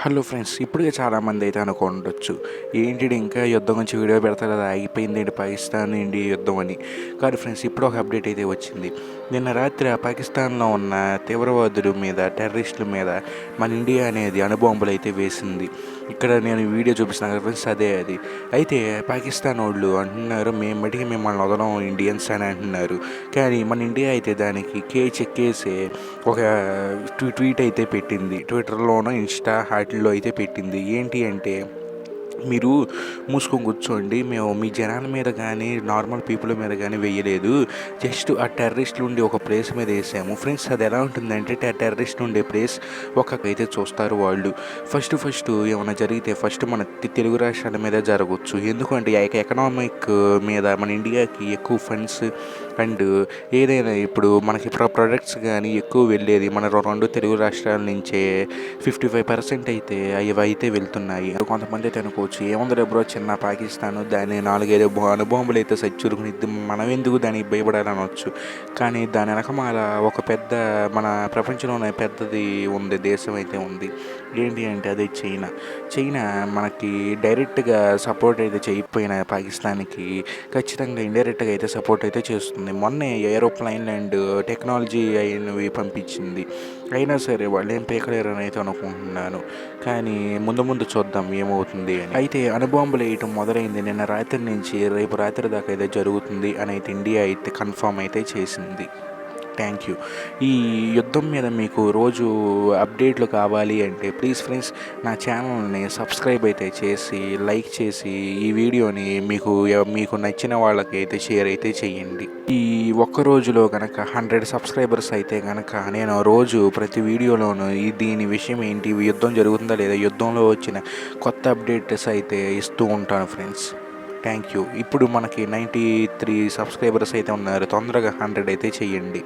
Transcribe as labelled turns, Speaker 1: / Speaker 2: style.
Speaker 1: Hello friends, ఇప్పటికే చాలామంది అయితే అనుకుండొచ్చు, ఏంటి ఇంకా యుద్ధం గురించి వీడియో పెడతారు కదా, అయిపోయింది ఏంటి పాకిస్తాన్ ఇండియా యుద్ధం అని. కాదు ఫ్రెండ్స్, ఇప్పుడు ఒక అప్డేట్ అయితే వచ్చింది. నిన్న రాత్రి పాకిస్తాన్లో ఉన్న తీవ్రవాదుల మీద, టెర్రరిస్టుల మీద మన ఇండియా అనేది అణుబాంబులు అయితే వేసింది. ఇక్కడ నేను వీడియో చూపిస్తున్నాను కదా ఫ్రెండ్స్, అదే అది. అయితే పాకిస్తాన్ వాళ్ళు అంటున్నారు, మేము మటుకి మిమ్మల్ని వదలం ఇండియన్స్ అని అంటున్నారు. కానీ మన ఇండియా అయితే దానికి చెక్కేసి ఒక ట్వీట్ అయితే పెట్టింది. ట్విట్టర్లోనూ ఇన్స్టా వాటిల్లో అయితే పెట్టింది. ఏంటి అంటే, మీరు మూసుకొని కూర్చోండి, మేము మీ జనాల మీద కానీ నార్మల్ పీపుల్ మీద కానీ వేయలేదు, జస్ట్ ఆ టెర్రరిస్టులు ఉండే ఒక ప్లేస్ మీద వేసాము. ఫ్రెండ్స్, అది ఎలా ఉంటుందంటే, టెర్రరిస్ట్ ఉండే ప్లేస్ అయితే చూస్తారు వాళ్ళు. ఫస్ట్ ఏమైనా జరిగితే ఫస్ట్ మన తెలుగు రాష్ట్రాల మీద జరగవచ్చు. ఎందుకంటే ఎకనామిక్ మీద మన ఇండియాకి ఎక్కువ ఫండ్స్ అండ్ ఏదైనా ఇప్పుడు మనకి ప్రొడక్ట్స్ కానీ ఎక్కువ వెళ్ళేది మన రెండు తెలుగు రాష్ట్రాల నుంచే. 55% అయితే అవి అయితే వెళ్తున్నాయి. కొంతమంది అయితే అనుకోవచ్చు, ఏముంది బ్రో, చిన్న పాకిస్తాను, దాన్ని 4-5 అణుబాంబులు అయితే సచ్చురుకునిద్ది, మనం ఎందుకు దానికి భయపడాలనవచ్చు. కానీ దాని వెనకమాల ఒక పెద్ద, మన ప్రపంచంలోనే పెద్దది ఉంది, దేశం అయితే ఉంది. ఏంటి అంటే అదే చైనా మనకి డైరెక్ట్గా సపోర్ట్ అయితే చేయకపోయినా పాకిస్తాన్కి ఖచ్చితంగా ఇండైరెక్ట్గా అయితే సపోర్ట్ అయితే చేస్తుంది. మొన్నే ఏరోప్లైన్ అండ్ టెక్నాలజీ అయినవి పంపించింది. అయినా సరే వాళ్ళు ఏం పీకలేరని అయితే అనుకుంటున్నాను. కానీ ముందు చూద్దాం ఏమవుతుంది అని. అయితే అణుబాంబులు వేయటం మొదలైంది నిన్న రాత్రి నుంచి, రేపు రాత్రి దాకా అయితే జరుగుతుంది అని అయితే ఇండియా అయితే కన్ఫర్మ్ అయితే చేసింది. Thank you. ఈ యుద్ధం మీద మీకు రోజు అప్డేట్లు కావాలి అంటే ప్లీజ్ ఫ్రెండ్స్, నా ఛానల్ని సబ్స్క్రైబ్ అయితే చేసి, లైక్ చేసి, ఈ వీడియోని మీకు నచ్చిన వాళ్ళకి అయితే షేర్ అయితే చేయండి. ఈ ఒక్క రోజులో కనుక 100 సబ్స్క్రైబర్స్ అయితే కనుక నేను రోజు ప్రతి వీడియోలోనూ దీని విషయం ఏంటి, యుద్ధం జరుగుతుందా లేదా, యుద్ధంలో వచ్చిన కొత్త అప్డేట్స్ అయితే ఇస్తూ ఉంటాను ఫ్రెండ్స్. Thank you. ఇప్పుడు మనకి 93 సబ్స్క్రైబర్స్ అయితే ఉన్నారు. తొందరగా 100 అయితే చేయండి.